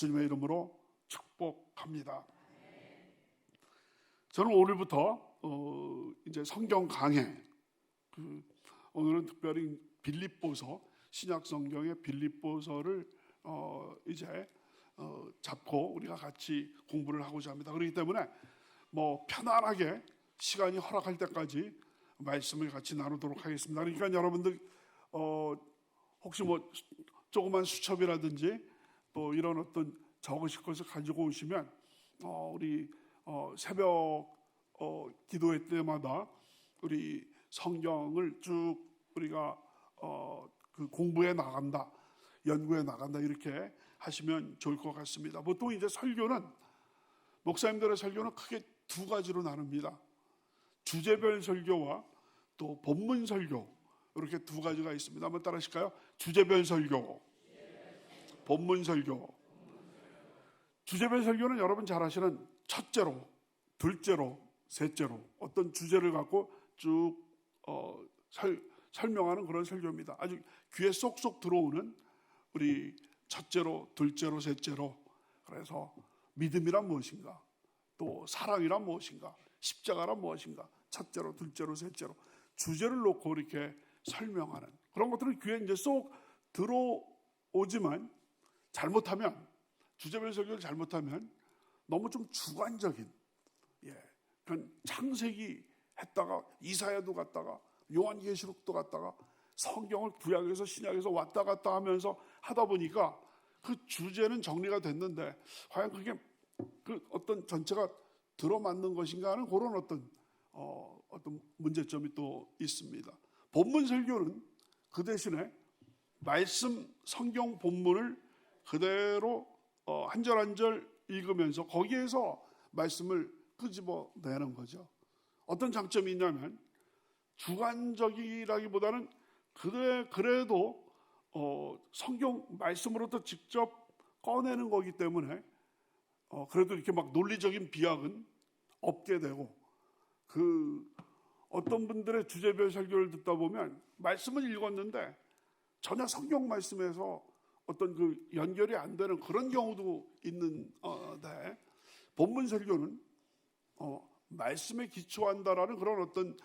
주님의 이름으로 축복합니다. 저는 오늘부터 이제 성경 강해, 오늘은 특별히 빌립보서, 신약 성경의 빌립보서를 이제 잡고 우리가 같이 공부를 하고자 합니다. 그렇기 때문에 뭐 편안하게 시간이 허락할 때까지 말씀을 같이 나누도록 하겠습니다. 그러니까 여러분들 혹시 뭐 조그만 수첩이라든지 또 이런 어떤 적으실 것을 가지고 오시면 우리 새벽 기도회 때마다 우리 성경을 쭉 우리가 그 공부해 나간다, 연구해 나간다 이렇게 하시면 좋을 것 같습니다. 보통 이제 설교는, 목사님들의 설교는 크게 두 가지로 나눕니다. 주제별 설교와 또 본문 설교, 이렇게 두 가지가 있습니다. 한번 따라 하실까요? 주제별 설교, 본문 설교. 주제별 설교는 여러분 잘 아시는 첫째로, 둘째로, 셋째로 어떤 주제를 갖고 쭉 설명하는 그런 설교입니다. 아주 귀에 쏙쏙 들어오는 우리 첫째로, 둘째로, 셋째로. 그래서 믿음이란 무엇인가, 또 사랑이란 무엇인가, 십자가란 무엇인가, 첫째로, 둘째로, 셋째로 주제를 놓고 이렇게 설명하는 그런 것들은 귀에 이제 쏙 들어오지만 잘못하면, 주제별 설교를 잘못하면 너무 좀 주관적인, 그냥 창세기 했다가 이사야도 갔다가 요한계시록도 갔다가 성경을 구약에서 신약에서 왔다 갔다 하면서 하다 보니까 그 주제는 정리가 됐는데 과연 그게 그 어떤 전체가 들어맞는 것인가 하는 그런 어떤 문제점이 또 있습니다. 본문 설교는 그 대신에 말씀, 성경 본문을 그대로 한 절 한 절 읽으면서 거기에서 말씀을 끄집어내는 거죠. 어떤 장점이 있냐면 주관적이라기보다는 그래도 성경 말씀으로부터 직접 꺼내는 거기 때문에 그래도 이렇게 막 논리적인 비약은 없게 되고, 어떤 분들의 주제별 설교를 듣다 보면 말씀을 읽었는데 전혀 성경 말씀에서 어떤 그 연결이 안 되는 그런 경우도 있는데, 본문 설교는 말씀에 기초한다라는 그런 어떤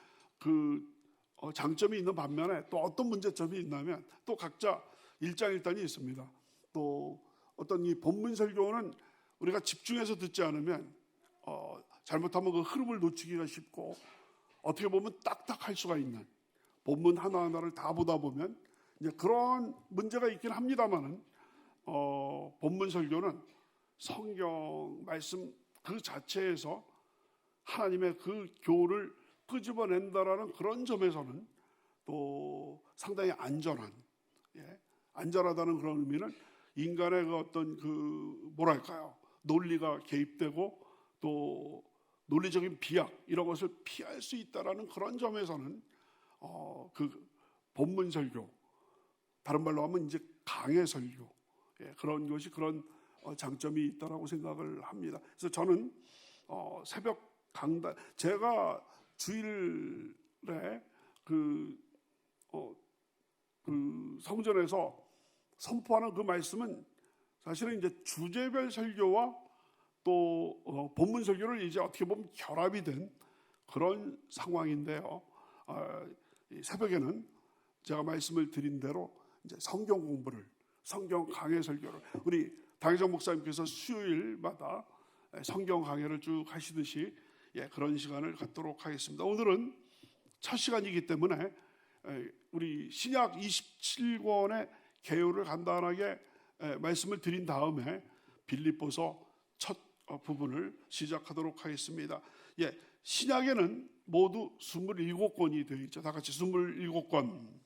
장점이 있는 반면에 또 어떤 문제점이 있냐면 또 각자 일장일단이 있습니다. 또 어떤 이 본문 설교는 우리가 집중해서 듣지 않으면 잘못하면 그 흐름을 놓치기가 쉽고, 어떻게 보면 딱딱할 수가 있는, 본문 하나하나를 다 보다 보면 이제 그런 문제가 있긴 합니다만은 본문 설교는 성경 말씀 그 자체에서 하나님의 그 교를 끄집어낸다라는 그런 점에서는 또 상당히 안전하다는 그런 의미는 인간의 그 어떤 뭐랄까요, 논리가 개입되고 또 논리적인 비약 이런 것을 피할 수 있다라는 그런 점에서는 그 본문 설교, 다른 말로 하면 이제 강해 설교, 그런 것이 그런 장점이 있다라고 생각을 합니다. 그래서 저는 새벽 강단, 제가 주일에 성전에서 선포하는 그 말씀은 사실은 이제 주제별 설교와 또 본문 설교를 이제 어떻게 보면 결합이 된 그런 상황인데요. 새벽에는 제가 말씀을 드린 대로 이제 성경 공부를, 성경 강해 설교를 우리 당회장 목사님께서 수요일마다 성경 강해를 쭉 하시듯이 그런 시간을 갖도록 하겠습니다. 오늘은 첫 시간이기 때문에 우리 신약 27권의 개요를 간단하게 말씀을 드린 다음에 빌립보서 첫 부분을 시작하도록 하겠습니다. 신약에는 모두 27권이 되어 있죠. 다 같이 27권.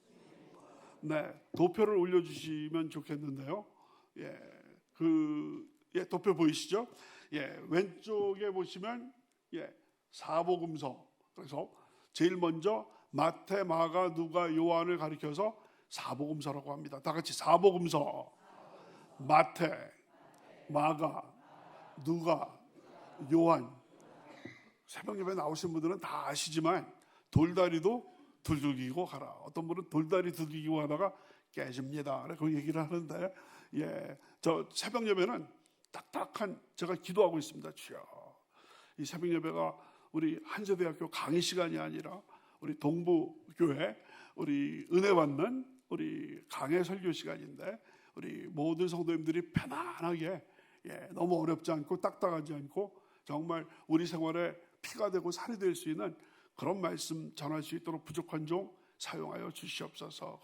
네, 도표를 올려주시면 좋겠는데요. 도표 보이시죠? 왼쪽에 보시면 사복음서. 그래서 제일 먼저 마태, 마가, 누가, 요한을 가리켜서 사복음서라고 합니다. 다 같이 사복음서. 마태, 마가, 누가, 요한. 새벽 예배 나오신 분들은 다 아시지만 돌다리도 두들기고 가라. 어떤 분은 돌다리 두들기고 하다가 깨집니다. 그 얘기를 하는데, 저 새벽 예배는 딱딱한 제가 기도하고 있습니다. 주여, 이 새벽 예배가 우리 한세대학교 강의 시간이 아니라 우리 동부교회 우리 은혜 받는 우리 강해 설교 시간인데 우리 모든 성도님들이 편안하게 너무 어렵지 않고 딱딱하지 않고 정말 우리 생활에 피가 되고 살이 될 수 있는 그런 말씀 전할 수 있도록 부족한 종 사용하여 주시옵소서.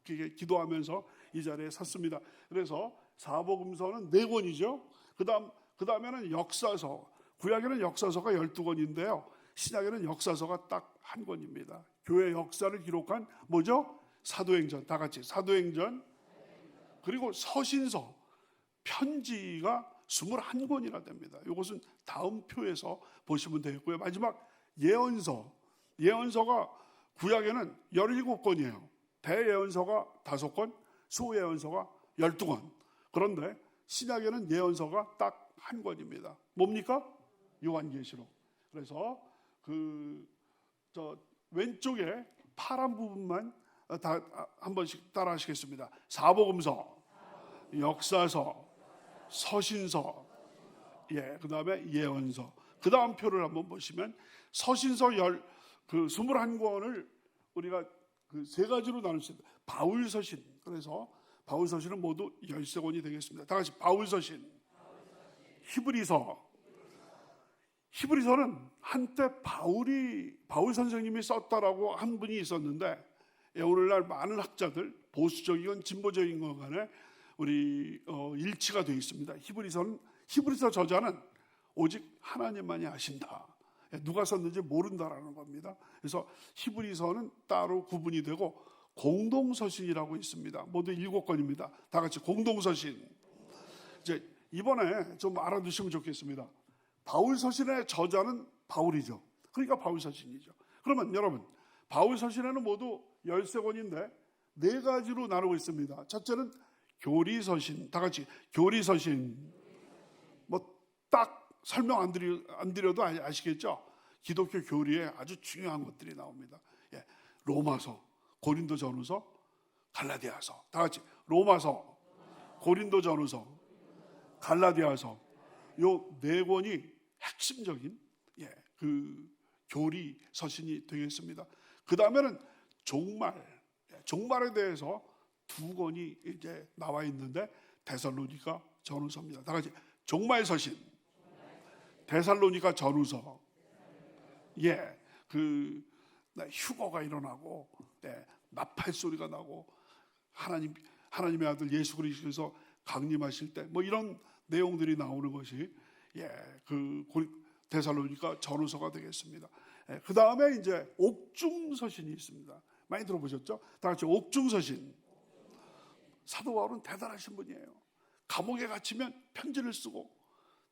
그렇게 기도하면서 이 자리에 섰습니다. 그래서 사복음서는 4권이죠. 그 다음에는 역사서. 구약에는 역사서가 12권인데요. 신약에는 역사서가 딱 1권입니다. 교회 역사를 기록한 뭐죠? 사도행전. 다 같이 사도행전. 그리고 서신서, 편지가 21권이나 됩니다. 이것은 다음 표에서 보시면 되겠고요. 마지막 예언서가 구약에는 17권이에요. 대예언서가 5권, 소예언서가 12권. 그런데 신약에는 예언서가 딱 1권입니다. 뭡니까? 요한계시록. 그래서 저 왼쪽에 파란 부분만 다 한 번씩 따라 하시겠습니다. 사복음서, 역사서, 서신서, 그 다음에 예언서. 그 다음 표를 한번 보시면 서신서 21권을 우리가 세 가지로 나눌 수 있습니다. 바울서신. 그래서 바울서신은 모두 13권이 되겠습니다. 다 같이 바울서신. 히브리서는 한때 바울 선생님이 썼다라고 한 분이 있었는데 오늘날 많은 학자들, 보수적이건 진보적인 것 간에 우리 일치가 되어 있습니다. 히브리서 저자는 오직 하나님만이 아신다. 누가 썼는지 모른다라는 겁니다. 그래서 히브리서는 따로 구분이 되고 공동서신이라고 있습니다. 모두 7권입니다. 다 같이 공동서신. 이제 이번에 좀 알아두시면 좋겠습니다. 바울서신의 저자는 바울이죠. 그러니까 바울서신이죠. 그러면 여러분, 바울서신에는 모두 13권인데 4가지로 나누고 있습니다. 첫째는 교리서신. 다 같이 교리서신. 뭐 딱 설명 안 드려도 아시겠죠? 기독교 교리에 아주 중요한 것들이 나옵니다. 로마서, 고린도전후서, 갈라디아서. 다 같이 로마서, 고린도전후서, 갈라디아서. 요 4권이 핵심적인 그 교리 서신이 되겠습니다. 그 다음에는 종말에 대해서 2권이 이제 나와 있는데 데살로니가 전후서입니다. 다 같이 종말 서신, 데살로니가 전후서. 휴거가 일어나고 나팔 소리가 나고 하나님의 아들 예수 그리스도께서 강림하실 때 뭐 이런 내용들이 나오는 것이 데살로니가 전후서가 되겠습니다. 그 다음에 이제 옥중서신이 있습니다. 많이 들어보셨죠? 다 같이 옥중서신. 사도 바울은 대단하신 분이에요. 감옥에 갇히면 편지를 쓰고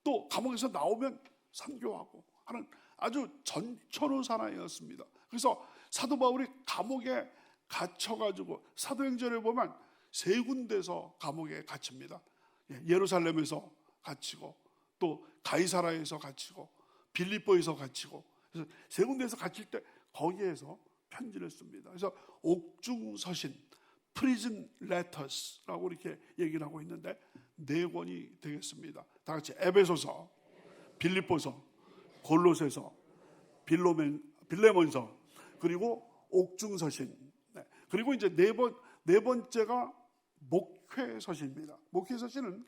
또 감옥에서 나오면 선교하고 하는 아주 전천후 사나이였습니다. 그래서 사도 바울이 감옥에 갇혀가지고 사도행전에 보면 3군데서 감옥에 갇힙니다. 예루살렘에서 갇히고 또 가이사라에서 갇히고 빌립보에서 갇히고, 그래서 3군데에서 갇힐 때 거기에서 편지를 씁니다. 그래서 옥중서신, 프리즌 레터스라고 이렇게 얘기를 하고 있는데 4권이 되겠습니다. 다 같이 에베소서, 빌립보서, 골로새서, 빌레몬서, 그리고 옥중서신. 그리고 이제 네 번째가 목회서신입니다. 목회서신은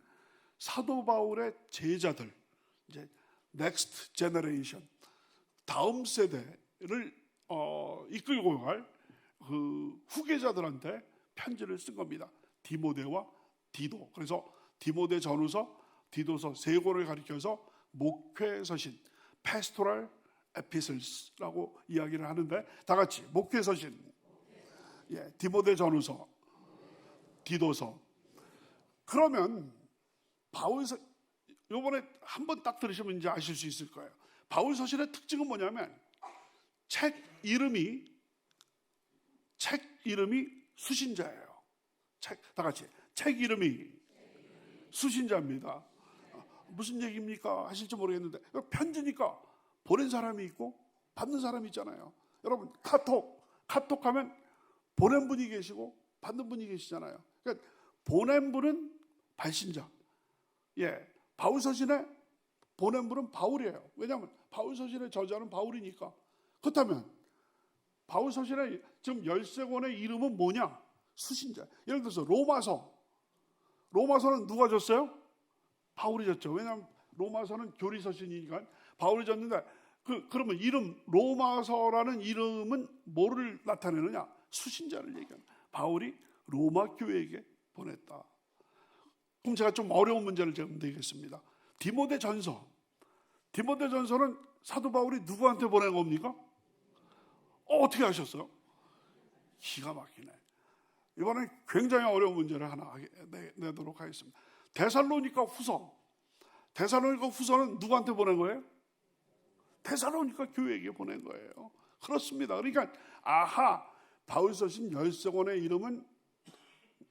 사도 바울의 제자들, 이제 넥스트 제너레이션, 다음 세대를 이끌고 갈 그 후계자들한테 편지를 쓴 겁니다. 디모데와 디도. 그래서 디모데 전후서, 디도서 3권을 가리켜서 목회서신, pastoral epistles라고 이야기를 하는데 다 같이 목회서신, 디모데 전후서, 디도서. 그러면 바울서 이번에 한번 딱 들으시면 이제 아실 수 있을 거예요. 바울서신의 특징은 뭐냐면 책 이름이 수신자예요. 다 같이 책 이름이 수신자입니다. 무슨 얘기입니까? 하실지 모르겠는데 편지니까 보낸 사람이 있고 받는 사람이 있잖아요. 여러분 카톡하면 보낸 분이 계시고 받는 분이 계시잖아요. 그러니까 보낸 분은 발신자, 바울 서신에 보낸 분은 바울이에요. 왜냐하면 바울 서신의 저자는 바울이니까. 그렇다면 바울 서신의 지금 13권의 이름은 뭐냐? 수신자. 예를 들어서 로마서는 누가 줬어요? 바울이 줬죠. 왜냐하면 로마서는 교리 서신이니까 바울이 줬는데 그러면 이름 로마서라는 이름은 뭐를 나타내느냐? 수신자를 얘기합니다. 바울이 로마 교회에게 보냈다. 그럼 제가 좀 어려운 문제를 제가 드리겠습니다. 디모데전서는 사도 바울이 누구한테 보낸 겁니까? 어떻게 하셨어요? 기가 막히네. 이번엔 굉장히 어려운 문제를 하나 내도록 하겠습니다. 데살로니가 후서는 누구한테 보낸 거예요? 데살로니가 교회에게 보낸 거예요. 그렇습니다. 그러니까 바울서신 13권의 이름은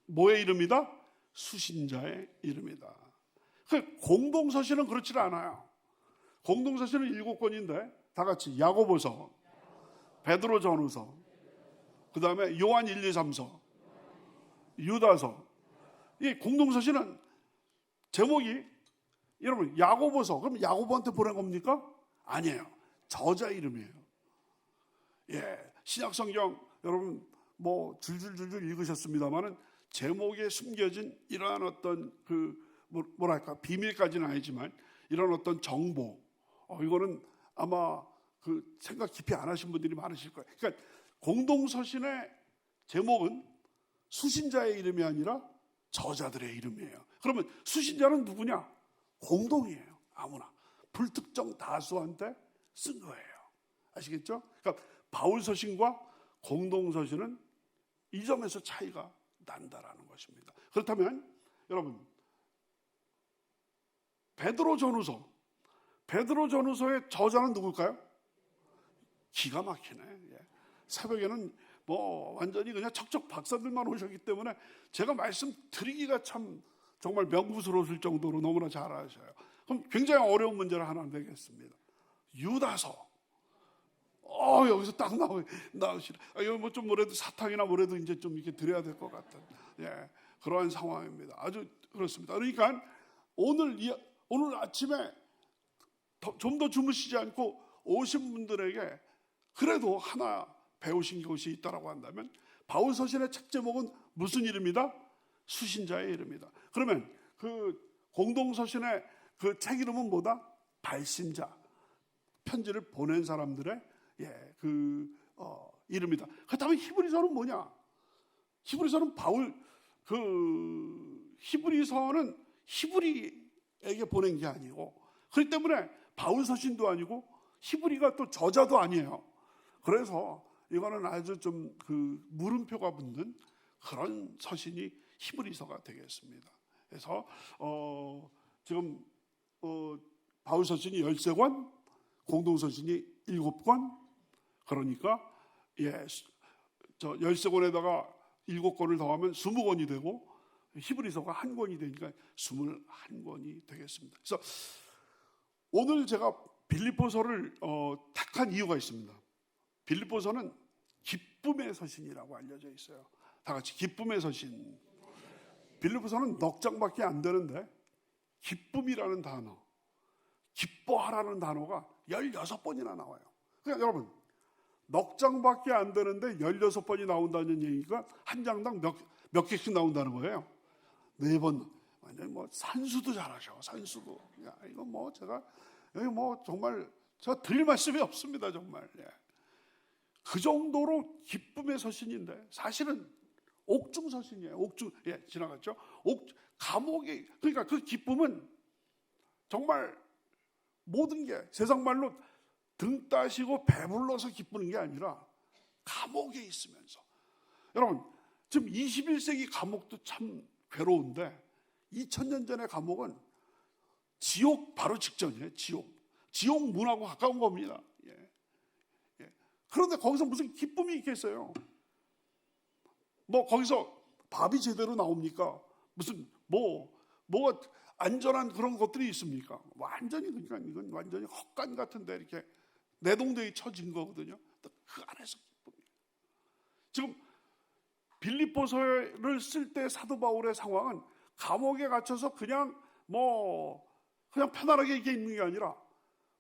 뭐의 이름이다? 수신자의 이름이다. 공동서신은 그렇지 않아요. 공동서신은 7권인데 다 같이 야고보서, 베드로전후서, 그 다음에 요한 1, 2, 3서, 유다서. 이 공동서신은 제목이 여러분 야고보서, 그럼 야고보한테 보낸 겁니까? 아니에요. 저자 이름이에요. 신약성경 여러분 뭐 줄줄줄줄 읽으셨습니다만은 제목에 숨겨진 이러한 어떤 뭐랄까 비밀까지는 아니지만 이런 어떤 정보, 이거는 아마 생각 깊이 안 하신 분들이 많으실 거예요. 그러니까 공동서신의 제목은 수신자의 이름이 아니라 저자들의 이름이에요. 그러면 수신자는 누구냐? 공동이에요. 아무나 불특정 다수한테 쓴 거예요. 아시겠죠? 그러니까 바울서신과 공동서신은 이 점에서 차이가 난다라는 것입니다. 그렇다면 여러분 베드로전후서의 저자는 누굴까요? 기가 막히네. 새벽에는 뭐 완전히 그냥 척척 박사들만 오셨기 때문에 제가 말씀드리기가 참 정말 명부스러웠을 정도로 너무나 잘 아셔요. 그럼 굉장히 어려운 문제를 하나 내겠습니다. 유다서. 여기서 딱 나오시네. 여기 뭐 좀 뭐래도 사탕이나 뭐래도 이제 좀 이렇게 드려야 될 것 같은 그러한 상황입니다. 아주 그렇습니다. 그러니까 오늘 아침에 좀 더 주무시지 않고 오신 분들에게 그래도 하나 배우신 것이 있다라고 한다면 바울 서신의 책 제목은 무슨 이름이다? 수신자의 이름이다. 그러면 공동 서신의 책 이름은 뭐다? 발신자, 편지를 보낸 사람들의 이름이다. 그렇다면 히브리서는 뭐냐? 히브리서는 히브리서는 히브리에게 보낸 게 아니고, 그렇기 때문에 바울 서신도 아니고 히브리가 또 저자도 아니에요. 그래서 이거는 아주 좀 물음표가 붙는 그런 서신이 히브리서가 되겠습니다. 그래서 지금 바울 서신이 13권, 공동 서신이 7권. 그러니까 13권에다가 7권을 더하면 20권이 되고 히브리서가 1권이 되니까 21권이 되겠습니다. 그래서 오늘 제가 빌립보서를 택한 이유가 있습니다. 빌립보서는 기쁨의 서신이라고 알려져 있어요. 다 같이 기쁨의 서신. 빌립보서는 넉 장밖에 안 되는데 기쁨이라는 단어, 기뻐하라는 단어가 16번이나 나와요. 그러니까 여러분 넉 장밖에 안 되는데 16번이 나온다는 얘기가 한 장당 몇 개씩 나온다는 거예요. 4번. 완전 뭐 산수도 잘하셔. 산수도. 이거 뭐 제가 여기 뭐 정말 제가 드릴 말씀이 없습니다. 정말. 그 정도로 기쁨의 서신인데 사실은 옥중 서신이에요. 옥중. 지나갔죠. 감옥에, 그러니까 그 기쁨은 정말 모든 게 세상 말로 등 따시고 배불러서 기쁘는 게 아니라 감옥에 있으면서. 여러분 지금 21세기 감옥도 참 괴로운데 2000년 전의 감옥은 지옥 바로 직전이에요. 지옥 문하고 가까운 겁니다. 그런데 거기서 무슨 기쁨이 있겠어요? 뭐 거기서 밥이 제대로 나옵니까? 무슨 뭐가 안전한 그런 것들이 있습니까? 완전히, 그러니까 이건 완전히 헛간 같은데 이렇게 내동댕이 쳐진 거거든요. 그 안에서 기쁨이에요. 지금 빌립보서를 쓸 때 사도 바울의 상황은 감옥에 갇혀서 그냥 뭐 그냥 편안하게 이렇게 있는 게 아니라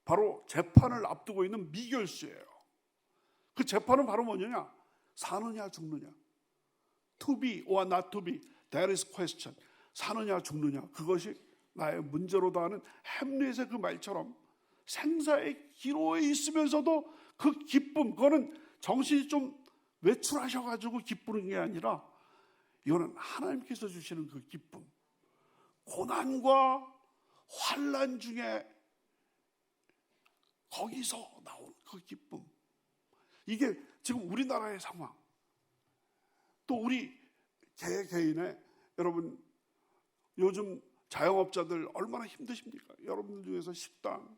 바로 재판을 앞두고 있는 미결수예요. 그 재판은 바로 뭐냐? 사느냐 죽느냐. To be or not to be, that is question. 사느냐 죽느냐, 그것이 나의 문제로다 하는 햄릿의 그 말처럼 생사의 기로에 있으면서도 그 기쁨, 그거는 정신이 좀 외출하셔가지고 기쁘는 게 아니라 이거는 하나님께서 주시는 그 기쁨, 고난과 환난 중에 거기서 나온 그 기쁨, 이게 지금 우리나라의 상황, 또 우리 개인의, 여러분 요즘 자영업자들 얼마나 힘드십니까? 여러분들 중에서 식당,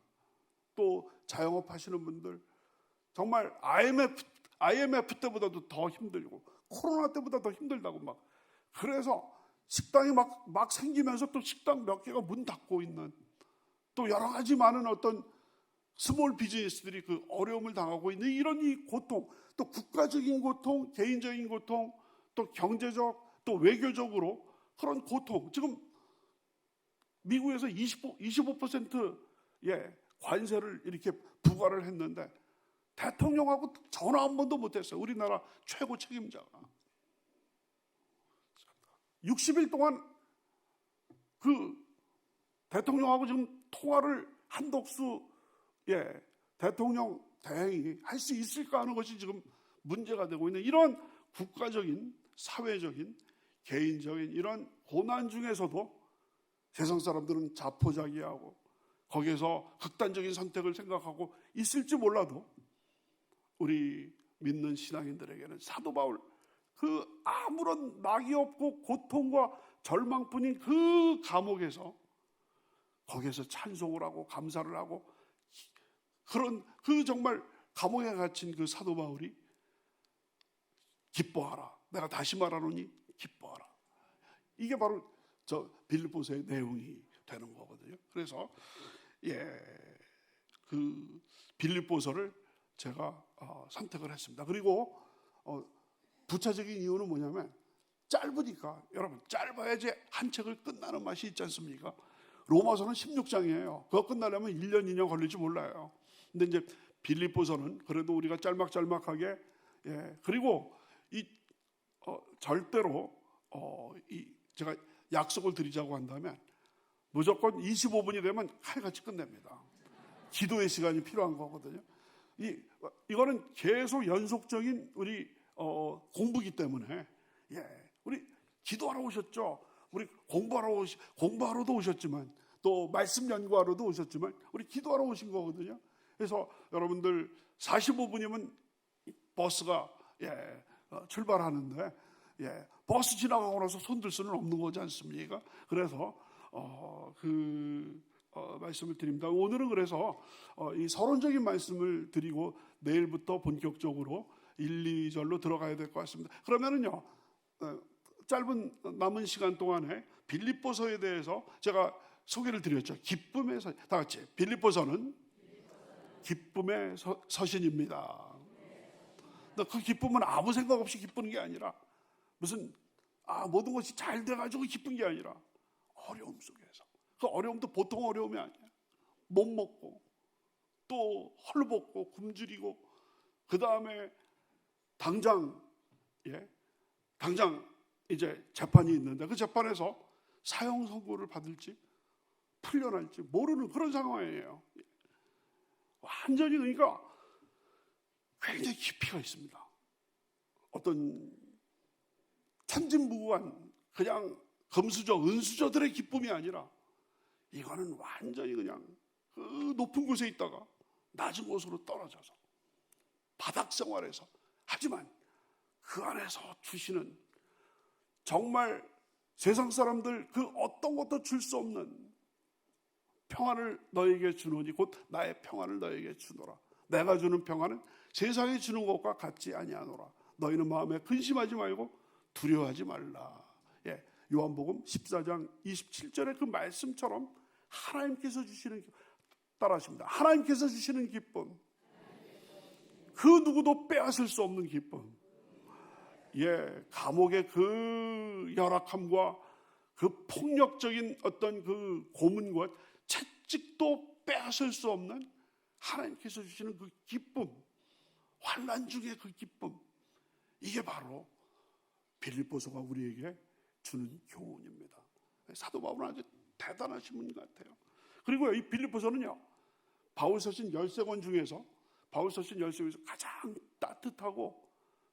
또 자영업 하시는 분들 정말 IMF 때보다도 더 힘들고 코로나 때보다 더 힘들다고 막, 그래서 식당이 막 생기면서 또 식당 몇 개가 문 닫고 있는, 또 여러 가지 많은 어떤 스몰 비즈니스들이 그 어려움을 당하고 있는 이런 이 고통, 또 국가적인 고통, 개인적인 고통, 또 경제적, 또 외교적으로 그런 고통, 지금 미국에서 25%의 관세를 이렇게 부과를 했는데 대통령하고 전화 한 번도 못했어요. 우리나라 최고 책임자가 60일 동안 그 대통령하고 지금 통화를 한덕수 대통령 대행이 할 수 있을까 하는 것이 지금 문제가 되고 있는 이런 국가적인, 사회적인, 개인적인 이런 고난 중에서도 세상 사람들은 자포자기하고 거기에서 극단적인 선택을 생각하고 있을지 몰라도 우리 믿는 신앙인들에게는 사도 바울, 그 아무런 낙이 없고 고통과 절망뿐인 그 감옥에서 거기에서 찬송을 하고 감사를 하고 그런 그 정말 감옥에 갇힌 그 사도 바울이 기뻐하라, 내가 다시 말하노니 기뻐하라, 이게 바로 저 빌립보서의 내용이 되는 거거든요. 그래서 그 빌립보서를 제가 선택을 했습니다. 그리고 부차적인 이유는 뭐냐면 짧으니까, 여러분 짧아야지 한 책을 끝나는 맛이 있지 않습니까? 로마서는 16장이에요. 그거 끝나려면 1년, 2년 걸릴지 몰라요. 근데 이제 빌립보서는 그래도 우리가 짤막짤막하게, 그리고 절대로 제가 약속을 드리자고 한다면 무조건 25분이 되면 칼같이 끝냅니다. 기도의 시간이 필요한 거거든요. 이거는 계속 연속적인 우리 공부기 때문에, 우리 기도하러 오셨죠. 우리 공부하러도 오셨지만, 또 말씀 연구하러도 오셨지만, 우리 기도하러 오신 거거든요. 그래서 여러분들 45분이면 버스가 출발하는데, 버스 지나가고 나서 손들 수는 없는 거지 않습니까? 그래서 말씀을 드립니다. 오늘은 그래서 이 서론적인 말씀을 드리고 내일부터 본격적으로 1, 2절로 들어가야 될 것 같습니다. 그러면은요, 짧은 남은 시간 동안에 빌립보서에 대해서 제가 소개를 드렸죠. 기쁨의 서, 다 같이 빌립보서는 기쁨의 서신입니다. 그 기쁨은 아무 생각 없이 기쁘는 게 아니라 무슨 모든 것이 잘 돼가지고 기쁜 게 아니라 어려움 속에서, 그 어려움도 보통 어려움이 아니야. 못 먹고 또 헐벗고 굶주리고, 그 다음에 당장 이제 재판이 있는데 그 재판에서 사형 선고를 받을지 풀려날지 모르는 그런 상황이에요. 완전히, 그러니까 굉장히 깊이가 있습니다. 어떤 천진무구한 그냥 금수저, 은수저들의 기쁨이 아니라 이거는 완전히 그냥 그 높은 곳에 있다가 낮은 곳으로 떨어져서 바닥 생활에서, 하지만 그 안에서 주시는 정말 세상 사람들 그 어떤 것도 줄 수 없는 평안을 너에게 주노니 곧 나의 평안을 너에게 주노라. 내가 주는 평안은 세상에 주는 것과 같지 아니하노라. 너희는 마음에 근심하지 말고 두려워하지 말라. 요한복음 14장 27절의 그 말씀처럼 하나님께서 주시는, 따라하십니다. 하나님께서 주시는 기쁨, 그 누구도 빼앗을 수 없는 기쁨, 감옥의 그 열악함과 그 폭력적인 어떤 그 고문과 채찍도 빼앗을 수 없는 하나님께서 주시는 그 기쁨, 환난 중에 그 기쁨, 이게 바로 빌립보서가 우리에게 주는 교훈입니다. 사도 바울은 아주 대단하신 분 같아요. 그리고 이 빌립보서는요, 바울 서신 13권 중에서 가장 따뜻하고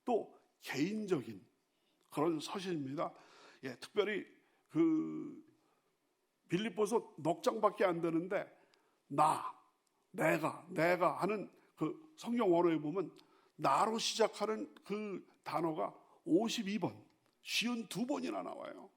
또 개인적인 그런 서신입니다. 예, 특별히 그 빌립보서 넉 장밖에 안 되는데 내가 하는 그 성경 원어에 보면 나로 시작하는 그 단어가 52번, 52번이나 나와요.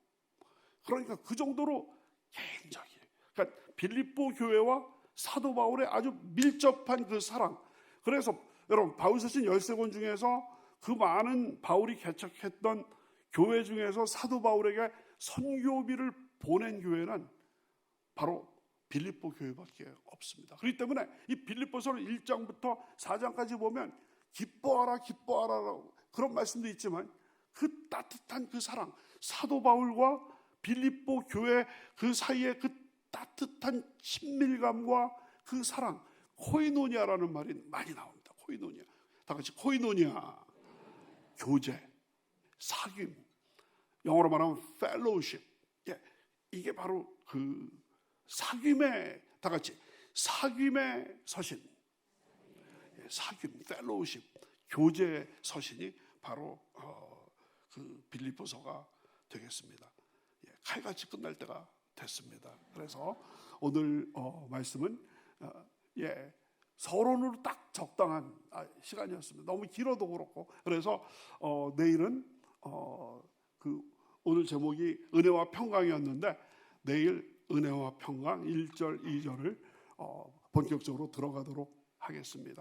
그러니까 그 정도로 개인적이에요. 그러니까 빌립보 교회와 사도 바울의 아주 밀접한 그 사랑. 그래서 여러분, 바울 서신 13권 중에서 그 많은 바울이 개척했던 교회 중에서 사도 바울에게 선교비를 보낸 교회는 바로 빌립보 교회밖에 없습니다. 그렇기 때문에 이 빌립보서를 1장부터 4장까지 보면 기뻐하라라고 그런 말씀도 있지만 그 따뜻한 그 사랑, 사도 바울과 빌립보 교회 그 사이에 그 따뜻한 친밀감과 그 사랑, 코이노니아라는 말이 많이 나옵니다. 코이노니아. 다 같이 코이노니아. 교제, 사귐. 영어로 말하면 fellowship. 예, 이게 바로 그 사귐의, 다 같이 사귐의 서신. 사귐, fellowship, 교제 서신이 바로 그 빌립보서가 되겠습니다. 예, 칼같이 끝날 때가 됐습니다. 그래서 오늘 말씀은 서론으로 딱 적당한 시간이었습니다. 너무 길어도 그렇고. 그래서 내일은 그 오늘 제목이 은혜와 평강이었는데 내일 은혜와 평강 1절, 2절을 본격적으로 들어가도록 하겠습니다.